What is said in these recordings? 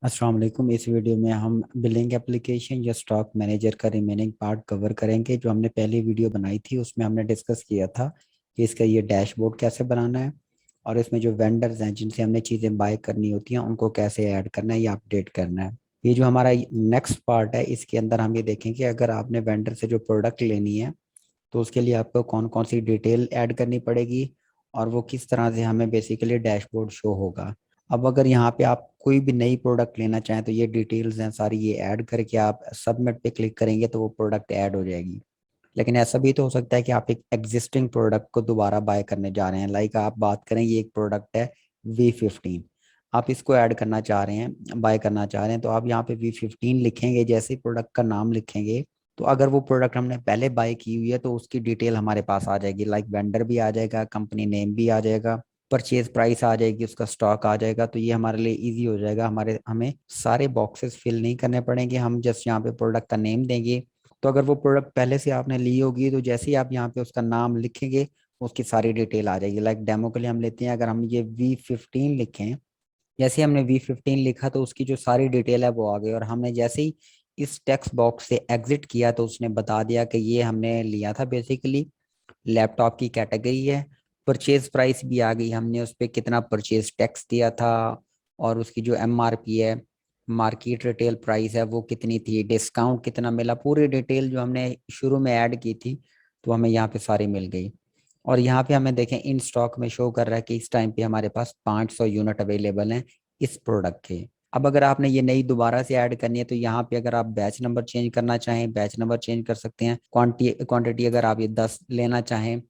अस्सलाम वालेकुम। इस वीडियो में हम बिलिंग एप्लीकेशन या स्टॉक मैनेजर का रिमेनिंग पार्ट कवर करेंगे। जो हमने पहली वीडियो बनाई थी उसमें हमने डिस्कस किया था कि इसका ये डैशबोर्ड कैसे बनाना है और इसमें जो वेंडर्स हैं जिनसे हमने चीज़ें बाय करनी होती हैं उनको कैसे ऐड करना है या अपडेट करना है। ये जो हमारा नेक्स्ट पार्ट है इसके अंदर हम ये देखेंगे अगर आपने वेंडर से जो प्रोडक्ट लेनी है तो उसके लिए आपको कौन कौन सी डिटेल ऐड करनी पड़ेगी और वो किस तरह से हमें बेसिकली डैशबोर्ड शो होगा। अब अगर यहाँ पे आप कोई भी नई प्रोडक्ट लेना चाहें तो ये डिटेल्स हैं सारी, ये ऐड करके आप सबमिट पे क्लिक करेंगे तो वो प्रोडक्ट ऐड हो जाएगी। लेकिन ऐसा भी तो हो सकता है कि आप एक एग्जिस्टिंग प्रोडक्ट को दोबारा बाय करने जा रहे हैं। लाइक आप बात करें, ये एक प्रोडक्ट है V15, आप इसको ऐड करना चाह रहे हैं, बाय करना चाह रहे हैं, तो आप यहाँ पे V15 लिखेंगे। जैसे ही प्रोडक्ट का नाम लिखेंगे तो अगर वो प्रोडक्ट हमने पहले बाय की हुई है तो उसकी डिटेल हमारे पास आ जाएगी। लाइक वेंडर भी आ जाएगा, कंपनी नेम भी आ जाएगा, परचेज प्राइस आ जाएगी, उसका स्टॉक आ जाएगा। तो ये हमारे लिए इजी हो जाएगा, हमें सारे बॉक्सेस फिल नहीं करने पड़ेंगे। हम जस्ट यहाँ पे प्रोडक्ट का नेम देंगे। तो अगर वो प्रोडक्ट पहले से आपने ली होगी तो जैसे ही आप यहाँ पे उसका नाम लिखेंगे उसकी सारी डिटेल आ जाएगी। लाइक डेमो के लिए हम लेते हैं, अगर हम ये V15 लिखें, जैसे ही हमने V15 लिखा तो उसकी जो सारी डिटेल है वो आ गई। और हमने जैसे ही इस टेक्स्ट बॉक्स से एग्जिट किया तो उसने बता दिया कि ये हमने लिया था बेसिकली लैपटॉप की कैटेगरी है। परचेज प्राइस भी आ गई, हमने उस पर कितना परचेज टैक्स दिया था और उसकी जो MRP है, मार्केट रिटेल प्राइस है, वो कितनी थी, डिस्काउंट कितना मिला, पूरी डिटेल जो हमने शुरू में ऐड की थी तो हमें यहाँ पे सारी मिल गई। और यहाँ पे हमें देखें इन स्टॉक में शो कर रहा है कि इस टाइम पे हमारे पास 500 यूनिट अवेलेबल हैं इस प्रोडक्ट के। अब अगर आपने ये नई दोबारा से ऐड करनी है तो यहाँ पे अगर आप बैच नंबर चेंज करना चाहें बैच नंबर चेंज कर सकते हैं। क्वांटिटी अगर आप ये 10 लेना चाहें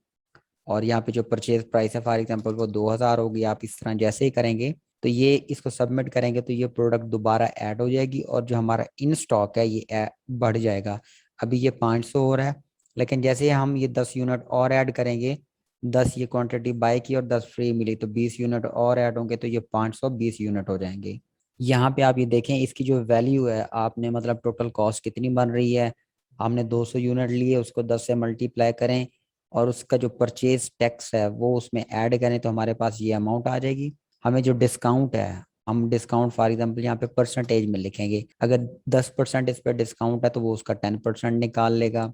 और यहाँ पे जो परचेज प्राइस है फॉर एग्जांपल वो 2000 होगी, आप इस तरह जैसे ही करेंगे तो ये इसको सबमिट करेंगे तो ये प्रोडक्ट दोबारा ऐड हो जाएगी और जो हमारा इन स्टॉक है ये बढ़ जाएगा। अभी ये 500 हो रहा है, लेकिन जैसे हम ये 10 यूनिट और ऐड करेंगे, 10 ये क्वांटिटी बाय की और 10 फ्री मिली तो 20 यूनिट और ऐड होंगे तो ये 520 यूनिट हो जाएंगे। यहाँ पे आप ये देखें इसकी जो वैल्यू है, आपने मतलब टोटल कॉस्ट कितनी बन रही है, हमने 200 यूनिट लिए, उसको 10 से मल्टीप्लाई करें और उसका जो परचेज टैक्स है वो उसमें ऐड करें तो हमारे पास ये अमाउंट आ जाएगी। हमें जो डिस्काउंट है, हम डिस्काउंट फॉर एग्जांपल यहाँ पे परसेंटेज में लिखेंगे, अगर 10% इस पर डिस्काउंट है तो वो उसका 10% निकाल लेगा।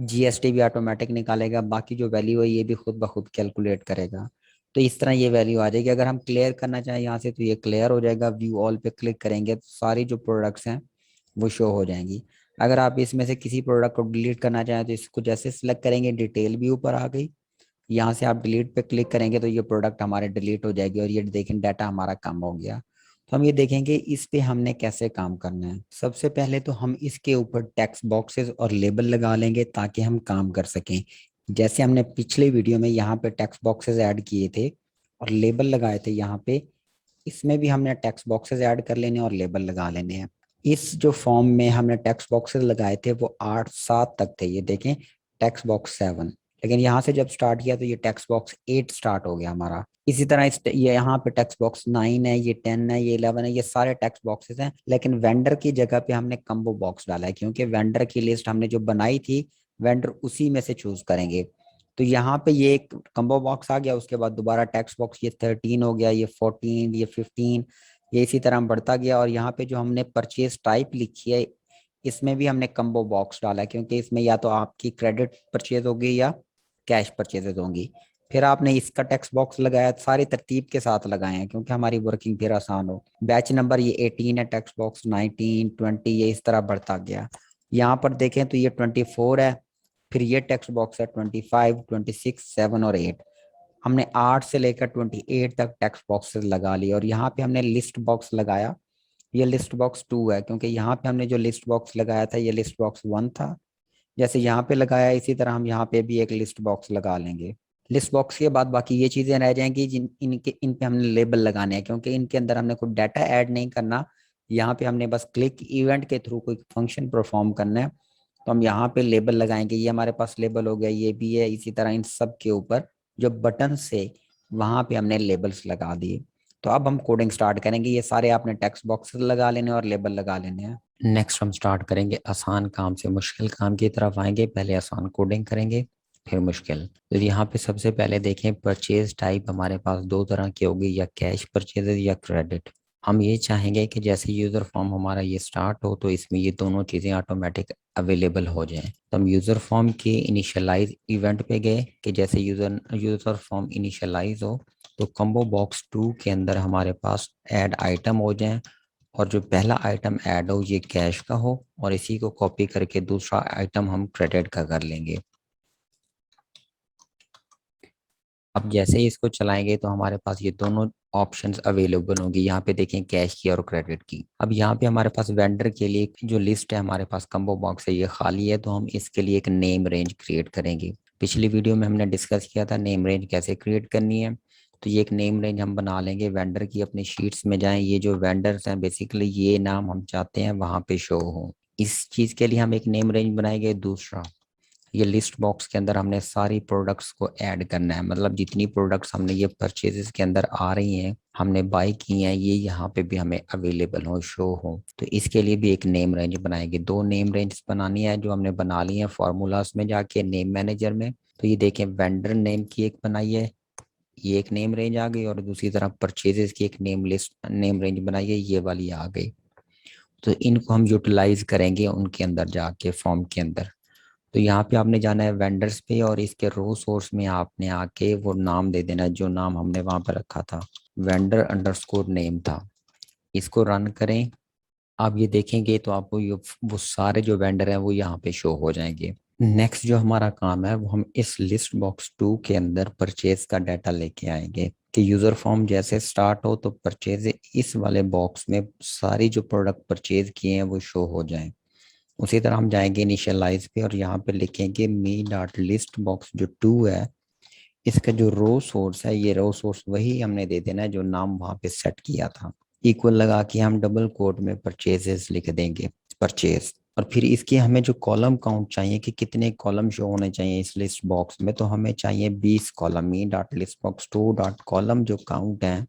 GST भी ऑटोमेटिक निकालेगा, बाकी जो वैल्यू है ये भी खुद ब खुद कैलकुलेट करेगा। तो इस तरह ये वैल्यू आ जाएगी। अगर हम क्लियर करना चाहें यहाँ से तो ये क्लियर हो जाएगा, व्यू ऑल पे क्लिक करेंगे तो सारी जो प्रोडक्ट्स हैं वो शो हो जाएंगी। अगर आप इसमें से किसी प्रोडक्ट को डिलीट करना चाहें तो इसको जैसे सिलेक्ट करेंगे डिटेल भी ऊपर आ गई, यहाँ से आप डिलीट पे क्लिक करेंगे तो ये प्रोडक्ट हमारे डिलीट हो जाएगी और ये देखें डाटा हमारा कम हो गया। तो हम ये देखेंगे इस पे हमने कैसे काम करना है। सबसे पहले तो हम इसके ऊपर टेक्स्ट बॉक्सेस और लेबल लगा लेंगे ताकि हम काम कर सकें। जैसे हमने पिछले वीडियो में यहाँ पे टेक्स्ट बॉक्सेस ऐड किए थे और लेबल लगाए थे यहाँ पे, इसमें भी हमने टेक्स्ट बॉक्सेस ऐड कर लेने और लेबल लगा लेने हैं। इस जो फॉर्म में हमने टेक्स्ट बॉक्सेस लगाए थे वो 8 7 तक थे, ये देखें टेक्स्ट बॉक्स 7, लेकिन यहाँ से जब स्टार्ट किया तो ये टेक्स्ट बॉक्स 8 स्टार्ट हो गया हमारा। इसी तरह ये यहाँ पे टेक्स्ट बॉक्स 9 है, ये 10 है, ये 11 है, ये सारे टेक्स्ट बॉक्सेस हैं। लेकिन वेंडर की जगह पे हमने कम्बो बॉक्स डाला है क्योंकि वेंडर की लिस्ट हमने जो बनाई थी वेंडर उसी में से चूज करेंगे। तो यहाँ पे ये एक कम्बो बॉक्स आ गया, उसके बाद दोबारा टेक्स्ट बॉक्स ये 13 हो गया, ये 14, ये 15, ये इसी तरह बढ़ता गया। और यहाँ पे जो हमने परचेज टाइप लिखी है इसमें भी हमने कम्बो बॉक्स डाला है क्योंकि इसमें या तो आपकी क्रेडिट परचेज होगी या कैश परचेजेज होंगी। फिर आपने इसका टेक्स्ट बॉक्स लगाया, सारी तरतीब के साथ लगाए हैं क्योंकि हमारी वर्किंग फिर आसान हो। बैच नंबर ये 18 है, टेक्स्ट बॉक्स 19 20 ये इस तरह बढ़ता गया। यहाँ पर देखें तो ये 24 है, फिर ये टेक्स्ट बॉक्स है 25 26 7 और 8। हमने 8 से लेकर 28 तक टेक्स्ट बॉक्सेस लगा लिए और यहाँ पे हमने लिस्ट बॉक्स लगाया, ये लिस्ट बॉक्स 2 है क्योंकि यहाँ पे हमने जो लिस्ट बॉक्स लगाया था ये लिस्ट बॉक्स 1 था। जैसे यहाँ पे लगाया इसी तरह हम यहाँ पे भी एक लिस्ट बॉक्स लगा लेंगे। लिस्ट बॉक्स के बाद बाकी ये चीजें रह जाएंगी जिन इनके इन पे हमने लेबल लगाने हैं क्योंकि इनके अंदर हमने कोई डाटा ऐड नहीं करना। यहाँ पे हमने बस क्लिक इवेंट के थ्रू कोई फंक्शन परफॉर्म करना है तो हम यहाँ पे लेबल लगाएंगे। ये हमारे पास लेबल हो गया, ये भी है। इसी तरह इन सब के ऊपर जो बटन से वहां पे हमने लेबल्स लगा दिए। तो अब हम कोडिंग स्टार्ट करेंगे। ये सारे आपने टेक्स्ट बॉक्स लगा लेने और लेबल लगा लेने हैं। नेक्स्ट हम स्टार्ट करेंगे आसान काम से मुश्किल काम की तरफ आएंगे। पहले आसान कोडिंग करेंगे फिर मुश्किल। तो यहाँ पे सबसे पहले देखें परचेज टाइप हमारे पास दो तरह की होगी, या कैश परचेज या क्रेडिट। हम ये चाहेंगे कि जैसे यूज़र फॉर्म हमारा ये स्टार्ट हो तो इसमें ये दोनों चीज़ें ऑटोमेटिक अवेलेबल हो जाएं। तो हम यूज़र फॉर्म के इनिशियलाइज इवेंट पे गए कि जैसे यूज़र यूज़र फॉर्म इनिशियलाइज हो तो कम्बो बॉक्स 2 के अंदर हमारे पास ऐड आइटम हो जाए, और जो पहला आइटम ऐड हो ये कैश का हो, और इसी को कॉपी करके दूसरा आइटम हम क्रेडिट का कर लेंगे। अब जैसे ही इसको चलाएंगे तो हमारे पास ये दोनों ऑप्शंस अवेलेबल होंगी। यहाँ पे देखें कैश की और क्रेडिट की। अब यहाँ पे हमारे पास वेंडर के लिए जो लिस्ट है, हमारे पास कम्बो बॉक्स है ये खाली है, तो हम इसके लिए एक नेम रेंज क्रिएट करेंगे। पिछली वीडियो में हमने डिस्कस किया था नेम रेंज कैसे क्रिएट करनी है। तो ये एक नेम रेंज हम बना लेंगे। वेंडर की अपनी शीट्स में जाएं, ये जो वेंडर्स हैं बेसिकली ये नाम हम चाहते हैं वहाँ पे शो हो। इस चीज़ के लिए हम एक नेम रेंज बनाएंगे। दूसरा, ये लिस्ट बॉक्स के अंदर हमने सारी प्रोडक्ट्स को ऐड करना है, मतलब जितनी प्रोडक्ट्स हमने ये परचेजेस के अंदर आ रही हैं, हमने बाय की हैं, ये यहाँ पे भी हमें अवेलेबल हो, शो हो। तो इसके लिए भी एक नेम रेंज बनाएंगे। दो नेम रेंज बनानी है जो हमने बना ली है फार्मूलाज में जाके नेम मैनेजर में। तो ये देखें वेंडर नेम की एक बनाई है, ये एक नेम रेंज आ गई, और दूसरी तरफ परचेजेस की एक नेम रेंज बनाई है, ये वाली आ गई। तो इनको हम यूटिलाइज करेंगे उनके अंदर जाके फॉर्म के अंदर। तो यहाँ पे आपने जाना है वेंडर्स पे, और इसके रो सोर्स में आपने आके वो नाम दे देना है जो नाम हमने वहां पर रखा था, वेंडर अंडरस्कोर नेम था। इसको रन करें। आप ये देखेंगे तो आपको ये वो सारे जो वेंडर हैं वो यहाँ पे शो हो जाएंगे। नेक्स्ट जो हमारा काम है वो हम इस लिस्ट बॉक्स 2 के अंदर परचेज का डाटा लेके आएंगे कि यूजर फॉर्म जैसे स्टार्ट हो तो परचेज इस वाले बॉक्स में सारी जो प्रोडक्ट परचेज किए हैं वो शो हो जाएं। उसी तरह हम जाएंगे इनिशियलाइज पे और यहाँ पे लिखेंगे मी डॉट लिस्ट बॉक्स जो 2 है, इसका जो रो सोर्स है ये रो सोर्स वही हमने दे देना है जो नाम वहाँ पे सेट किया था। इक्वल लगा के हम डबल कोट में परचेजेस लिख देंगे, परचेज। और फिर इसकी हमें जो कॉलम काउंट चाहिए कि कितने कॉलम शो होने चाहिए इस लिस्ट बॉक्स में, तो हमें चाहिए 20 column. Me dot list box 2 dot column जो काउंट है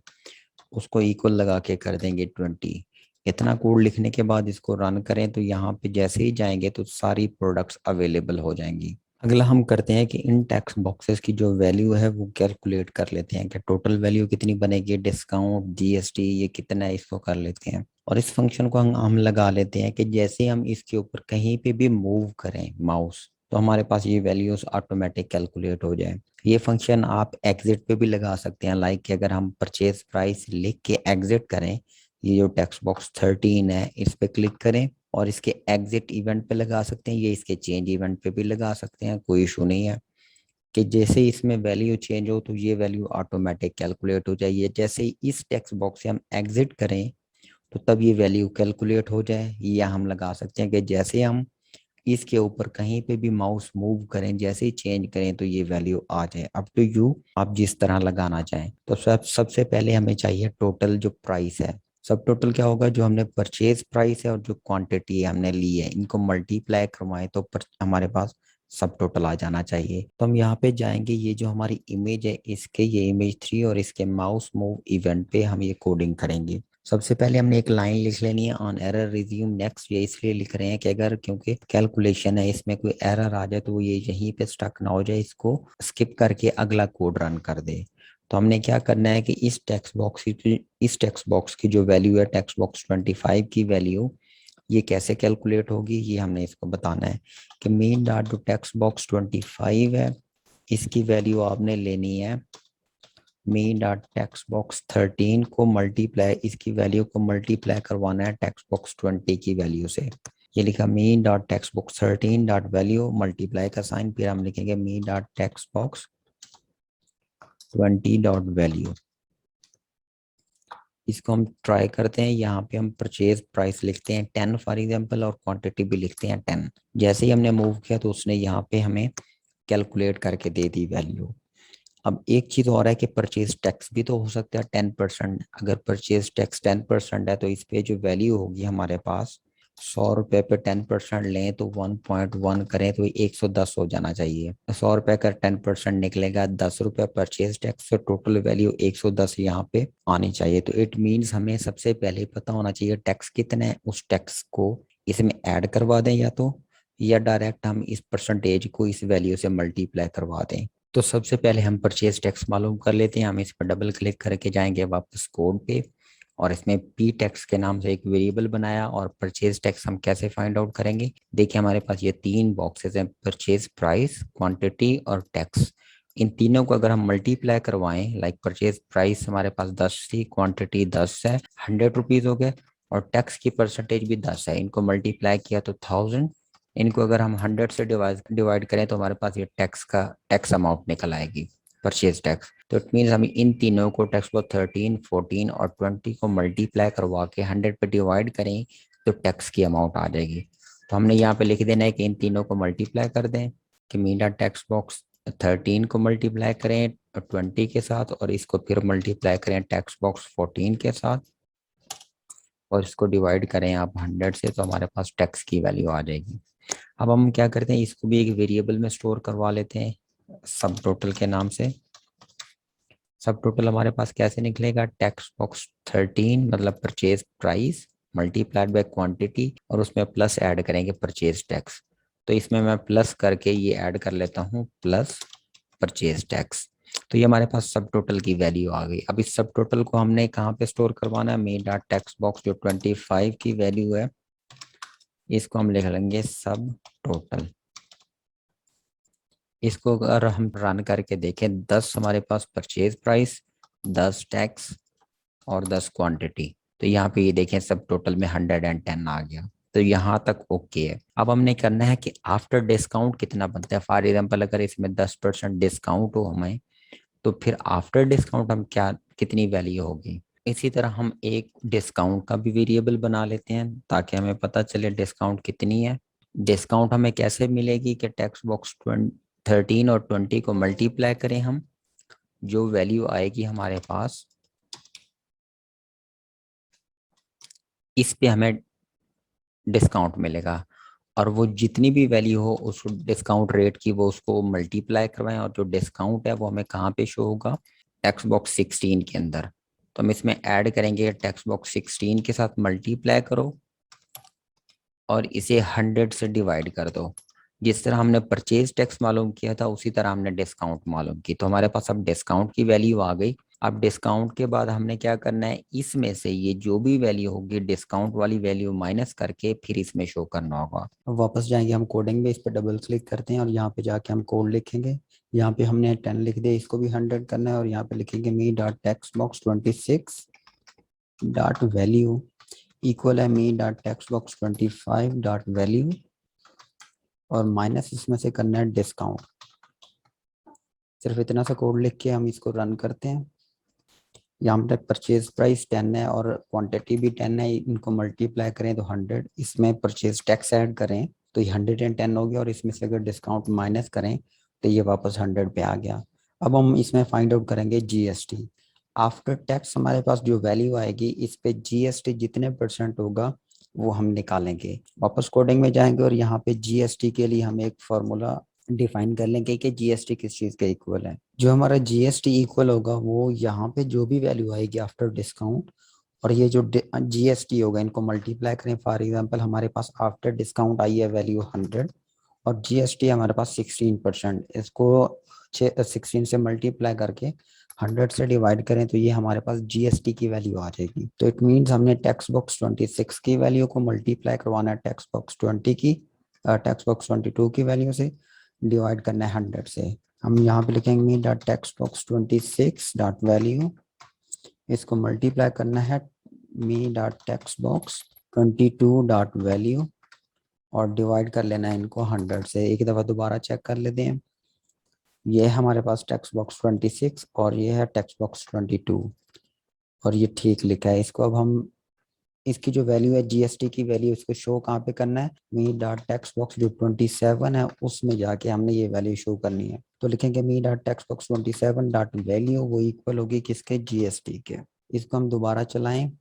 उसको इक्वल लगा के कर देंगे 20। इतना कोड लिखने के बाद इसको रन करें तो यहाँ पे जैसे ही जाएंगे तो सारी प्रोडक्ट्स अवेलेबल हो जाएंगी। अगला हम करते हैं कि इन टेक्स्ट बॉक्सेस की जो वैल्यू है वो कैलकुलेट कर लेते हैं कि टोटल वैल्यू कितनी बनेगी, डिस्काउंट जीएसटी ये कितना है, इसको कर लेते हैं। और इस फंक्शन को हम लगा लेते हैं कि जैसे हम इसके ऊपर कहीं पे भी मूव करें माउस तो हमारे पास ये वैल्यूज ऑटोमेटिक कैलकुलेट हो जाए। ये फंक्शन आप एग्जिट पे भी लगा सकते हैं, लाइक कि अगर हम परचेज प्राइस लिख के एग्जिट करें, ये जो टेक्स्ट बॉक्स 13 है इस पे क्लिक करें और इसके एग्जिट इवेंट पे लगा सकते हैं, ये इसके चेंज इवेंट पे भी लगा सकते हैं, कोई इशू नहीं है। कि जैसे इसमें वैल्यू चेंज हो तो ये वैल्यू ऑटोमेटिक कैलकुलेट हो जाइए। जैसे ही इस टेक्स्ट बॉक्स से हम एग्जिट करें तो तब ये वैल्यू कैलकुलेट हो जाए, या हम लगा सकते हैं कि जैसे हम इसके ऊपर कहीं पे भी माउस मूव करें, जैसे ही चेंज करें तो ये वैल्यू आ जाए। अप टू यू, आप जिस तरह लगाना चाहें। तो सबसे पहले हमें चाहिए टोटल जो प्राइस है। सब टोटल क्या होगा, जो हमने परचेज प्राइस है और जो क्वांटिटी हमने ली है इनको मल्टीप्लाई करवाएं तो हमारे पास सब टोटल आ जाना चाहिए। तो हम यहाँ पे जाएंगे, ये जो हमारी इमेज है इसके ये इमेज 3 और इसके माउस मूव इवेंट पे हम ये कोडिंग करेंगे। सबसे पहले हमने एक लाइन लिख लेनी है ऑन एरर रिज्यूम नेक्स्ट। ये इसलिए लिख रहे हैं कि अगर क्योंकि कैलकुलेशन है इसमें कोई एरर आ जाए तो वो ये यहीं पे स्टक ना हो जाए, इसको स्किप करके अगला कोड रन कर दे। तो हमने क्या करना है कि इस टेक्स्ट बॉक्स की जो वैल्यू है टेक्स्ट बॉक्स 25 की वैल्यू ये कैसे कैलकुलेट होगी ये हमने इसको बताना है कि मेन डॉट जो टेक्स्ट बॉक्स 25 है इसकी वैल्यू आपने लेनी है मेन डॉट टेक्स्ट बॉक्स 13 को मल्टीप्लाई, इसकी वैल्यू को मल्टीप्लाई करवाना है टेक्स्ट बॉक्स 20 की वैल्यू से। ये लिखा main dot text box 13 dot value multiply का साइन, फिर हम लिखेंगे main dot text box 20 dot value. इसको हम ट्राई करते हैं। यहाँ पे हम परचेज प्राइस लिखते हैं 10 फॉर एग्जांपल और क्वांटिटी भी लिखते हैं 10। जैसे ही हमने मूव किया तो उसने यहाँ पे हमें कैलकुलेट करके दे दी वैल्यू। अब एक चीज और है कि परचेज टैक्स भी तो हो सकता है 10%। अगर परचेज टैक्स 10% है तो इस पे जो वैल्यू होगी हमारे पास 100 रुपए पे 10% लें तो 1.1 करें तो 110 हो जाना चाहिए। 100 रुपए का 10% निकलेगा 10 रुपए परचेज टैक्स, तो टोटल वैल्यू 110 यहाँ पे आनी चाहिए। तो इट मीन्स हमें सबसे पहले पता होना चाहिए टैक्स कितना है, उस टैक्स को इसमें ऐड करवा दें या डायरेक्ट हम इस परसेंटेज को इस वैल्यू से मल्टीप्लाई करवा दें। तो सबसे पहले हम परचेज टैक्स मालूम कर लेते हैं। हम इस पर डबल क्लिक करके जाएंगे वापस कोड पे और इसमें पी टैक्स के नाम से एक वेरिएबल बनाया। और परचेज टैक्स हम कैसे फाइंड आउट करेंगे, देखिए हमारे पास ये तीन बॉक्सेस हैं, परचेज प्राइस, क्वांटिटी और टैक्स। इन तीनों को अगर हम मल्टीप्लाई करवाएं, लाइक परचेज प्राइस हमारे पास 10 थी, क्वांटिटी 10 है, 100 रुपीज हो गए, और टैक्स की परसेंटेज भी 10 है, इनको मल्टीप्लाई किया तो 1000। इनको अगर हम 100 से डिवाइड करें तो हमारे पास ये टैक्स अमाउंट निकल आएगी, परचेज टैक्स। तो इट मीन्स हम इन तीनों को टैक्स को 13, 14 और 20 को मल्टीप्लाई करवा के 100 पे डिवाइड करें तो टैक्स की अमाउंट आ जाएगी। तो हमने यहाँ पे लिख देना है कि इन तीनों को मल्टीप्लाई कर दें, कि मीडा टैक्स बॉक्स 13 को मल्टीप्लाई करें 20 के साथ, और इसको फिर मल्टीप्लाई करें टैक्स बॉक्स 14 के साथ, और इसको डिवाइड करें आप 100 से, तो हमारे पास टैक्स की वैल्यू आ जाएगी। अब हम क्या करते हैं, इसको भी एक वेरिएबल में स्टोर करवा लेते हैं सब टोटल के नाम से। सब टोटल हमारे पास कैसे निकलेगा, टैक्स बॉक्स 13 मतलब purchase price multiplied by quantity, और उसमें प्लस ऐड करेंगे परचेज टैक्स। तो इसमें मैं प्लस करके ये ऐड कर लेता हूँ, प्लस परचेज टैक्स। तो ये हमारे पास सब टोटल की वैल्यू आ गई। अब इस सब टोटल को हमने कहाँ पे स्टोर करवाना है, मेन डॉट टैक्स बॉक्स जो 25 की वैल्यू है, इसको हम लिख लेंगे सब टोटल। इसको अगर हम रन करके देखें, 10 हमारे पास परचेज प्राइस, 10 टैक्स और 10 क्वांटिटी, तो यहाँ पे ये देखें सब टोटल में 110 आ गया। तो यहाँ तक ओके है। अब हमने करना है कि आफ्टर डिस्काउंट कितना बनता है। फॉर एग्जाम्पल अगर इसमें 10% डिस्काउंट हो हमें, तो फिर आफ्टर डिस्काउंट हम क्या कितनी वैल्यू होगी। इसी तरह हम एक डिस्काउंट का भी वेरिएबल बना लेते हैं ताकि हमें पता चले डिस्काउंट कितनी है। डिस्काउंट हमें कैसे मिलेगी कि टैक्स बॉक्स 13 और 20 को मल्टीप्लाई करें हम, जो वैल्यू आएगी हमारे पास इस पे हमें डिस्काउंट मिलेगा, और वो जितनी भी वैल्यू हो उस डिस्काउंट रेट की वो उसको मल्टीप्लाई करवाएं, और जो डिस्काउंट है वो हमें कहाँ पे शो होगा, टेक्स्ट बॉक्स 16 के अंदर। तो हम इसमें ऐड करेंगे, टेक्स्ट बॉक्स 16 के साथ मल्टीप्लाई करो और इसे 100 से डिवाइड कर दो। जिस तरह हमने परचेज टैक्स मालूम किया था उसी तरह हमने डिस्काउंट मालूम की। तो हमारे पास अब डिस्काउंट की वैल्यू आ गई। अब डिस्काउंट के बाद हमने क्या करना है, इसमें से ये जो भी वैल्यू होगी डिस्काउंट वाली वैल्यू माइनस करके फिर इसमें शो करना होगा। वापस जाएंगे हम कोडिंग में, इस पर डबल क्लिक करते हैं और यहाँ पे जाके हम कोड लिखेंगे। यहाँ पे हमने 10 लिख दिया, इसको भी 100 करना है, और यहाँ पे लिखेंगे me dot text box 26 dot value equal है me dot text box 25 dot value, और माइनस इसमें से करना है डिस्काउंट। सिर्फ इतना सा कोड लिख के हम इसको रन करते हैं। यहाँ पे परचेज प्राइस 10 है और क्वांटिटी भी 10 है, इनको मल्टीप्लाई करें तो 100, इसमें परचेज टैक्स ऐड करें तो ये 110 हो गया, और इसमें से अगर डिस्काउंट माइनस करें तो ये वापस 100 पे आ गया। अब हम इसमें फाइंड आउट करेंगे जीएसटी। आफ्टर टैक्स हमारे पास जो वैल्यू आएगी इस पे जीएसटी जितने परसेंट होगा वो हम निकालेंगे। वापस कोडिंग में जाएंगे और यहाँ पे जीएसटी के लिए हम एक फॉर्मूला डिफाइन कर लेंगे कि जीएसटी किस चीज के इक्वल है। जो हमारा जीएसटी इक्वल होगा वो यहाँ पे जो भी वैल्यू आएगी आफ्टर डिस्काउंट, और ये जो जीएसटी होगा इनको मल्टीप्लाई करें। फॉर एग्जांपल हमारे पास आफ्टर डिस्काउंट आई है वैल्यू 100, और जीएसटी हमारे पास 16%, इसको 16 से मल्टीप्लाई करके 100 से डिवाइड करें तो ये हमारे पास जीएसटी की वैल्यू आ जाएगी। तो इट मीन्स हमने टैक्स बॉक्स 26 की वैल्यू को मल्टीप्लाई करवाना है टैक्स बॉक्स 20 की, टैक्स बॉक्स 22 की वैल्यू से, डिवाइड करना है 100 से। हम यहाँ पे लिखेंगे dot text box 26 dot value, इसको मल्टीप्लाई करना है me dot text box 22 dot value, और डिवाइड कर लेना है इनको 100 से। एक दफ़ा दोबारा चेक कर लेते हैं, ये है हमारे पास टेक्स्ट बॉक्स 26 और ये है टेक्स्ट बॉक्स 22, और ये ठीक लिखा है। इसको अब हम इसकी जो वैल्यू है जीएसटी की वैल्यू इसको शो कहाँ पे करना है, मी डॉट टेक्स्ट बॉक्स जो 27 है उसमें जाके हमने ये वैल्यू शो करनी है। तो लिखेंगे me dot text box 27 dot value, वो इक्वल होगी किसके, जीएसटी के। इसको हम दोबारा चलाएं।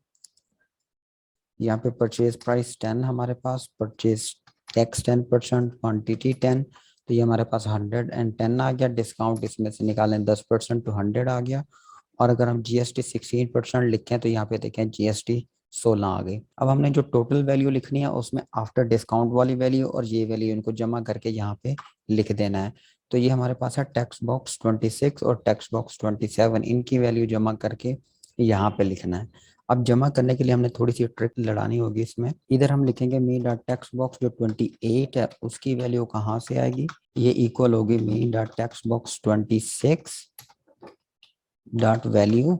यहाँ पे परचेज प्राइस 10 हमारे पास, परचेज टैक्स 10%, क्वांटिटी 10, तो ये हमारे पास 110 आ गया। डिस्काउंट इसमें से निकालें 10% तो 100 आ गया। और अगर हम जीएसटी 16% लिखें तो यहाँ पे देखें जीएसटी 16 आ गई। अब हमने जो टोटल वैल्यू लिखनी है उसमें आफ्टर डिस्काउंट वाली वैल्यू और ये वैल्यू इनको जमा करके यहाँ पे लिख देना है। तो ये हमारे पास है टैक्स बॉक्स 26 और टैक्स बॉक्स 27, इनकी वैल्यू जमा करके यहाँ पे लिखना है। अब जमा करने के लिए हमने थोड़ी सी ट्रिक लड़ानी होगी इसमें। इधर हम लिखेंगे मी डॉट टेक्स्ट बॉक्स जो 28 है उसकी वैल्यू कहाँ से आएगी, ये इक्वल होगी me dot text box 26 dot value,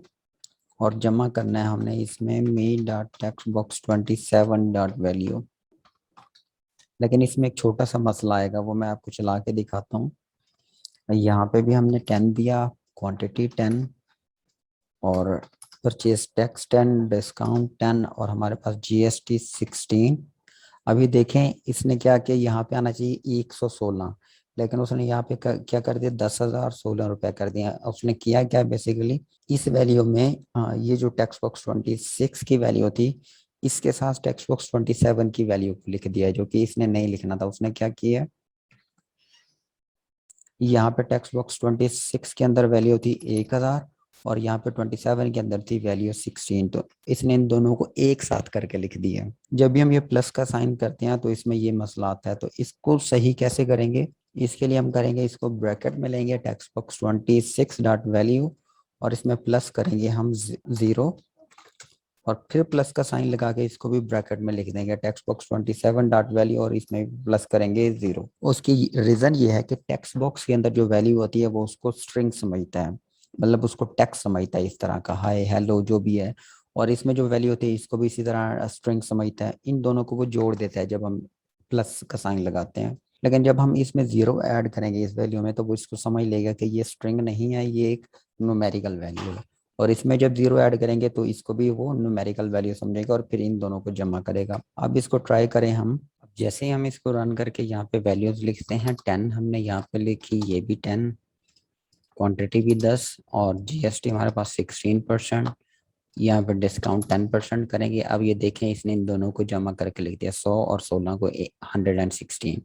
और जमा करना है हमने इसमें me dot text box 27 dot value. लेकिन इसमें एक छोटा सा मसला आएगा, वो मैं आपको चला के दिखाता हूँ। यहाँ पे भी हमने 10 दिया, क्वांटिटी 10, और परचेज टैक्स 10, डिस्काउंट 10, और हमारे पास जीएसटी 16। अभी देखें इसने क्या किया, यहाँ पे आना चाहिए 116, लेकिन उसने यहाँ पे क्या कर दिया, 10,016 रुपये कर दिया। उसने किया क्या बेसिकली, इस वैल्यू में ये जो टैक्स बॉक्स 26 की वैल्यू थी, इसके साथ टैक्स बॉक्स 27 की वैल्यू लिख दिया, जो कि इसने नहीं लिखना था। उसने क्या किया, यहाँ पे टेक्स्ट बॉक्स 26 के अंदर वैल्यू थी 1,000, और यहाँ पे 27 के अंदर थी वैल्यू 16, तो इसने इन दोनों को एक साथ करके लिख दिया। जब भी हम ये प्लस का साइन करते हैं तो इसमें ये मसला आता है, तो इसको सही कैसे करेंगे, इसके लिए हम करेंगे, इसको ब्रैकेट में लेंगे टेक्स्ट बॉक्स 26 डॉट वैल्यू, और इसमें प्लस करेंगे हम 0, और फिर प्लस का साइन लगा के इसको भी ब्रैकेट में लिख देंगे टेक्स्ट बॉक्स 27 डॉट वैल्यू, और इसमें प्लस करेंगे 0। उसकी रीजन ये है कि टेक्स्ट बॉक्स के अंदर जो वैल्यू होती है वो उसको स्ट्रिंग समझता है, मतलब उसको टेक्स्ट समझता है, इस तरह का हाय हेलो जो भी है, और इसमें जो वैल्यू होती है इसको भी इसी तरह स्ट्रिंग समझता है। इन दोनों को वो जोड़ देता है जब हम प्लस का साइन लगाते हैं। लेकिन जब हम इसमें 0 ऐड करेंगे इस वैल्यू में, तो वो इसको समझ लेगा कि ये स्ट्रिंग नहीं है, ये एक न्यूमेरिकल वैल्यू है, और इसमें जब 0 ऐड करेंगे तो इसको भी वो न्यूमेरिकल वैल्यू समझेगा, और फिर इन दोनों को जमा करेगा। अब इसको ट्राई करें हम। जैसे ही हम इसको रन करके यहाँ पे वैल्यूज लिखते हैं, 10 हमने यहाँ पे लिखी, ये भी 10, क्वांटिटी भी 10, और जीएसटी हमारे पास 16%, यहाँ पे डिस्काउंट 10% करेंगे। अब ये देखें इसने इन दोनों को जमा करके लिख दिया, 100 और 16 को 116।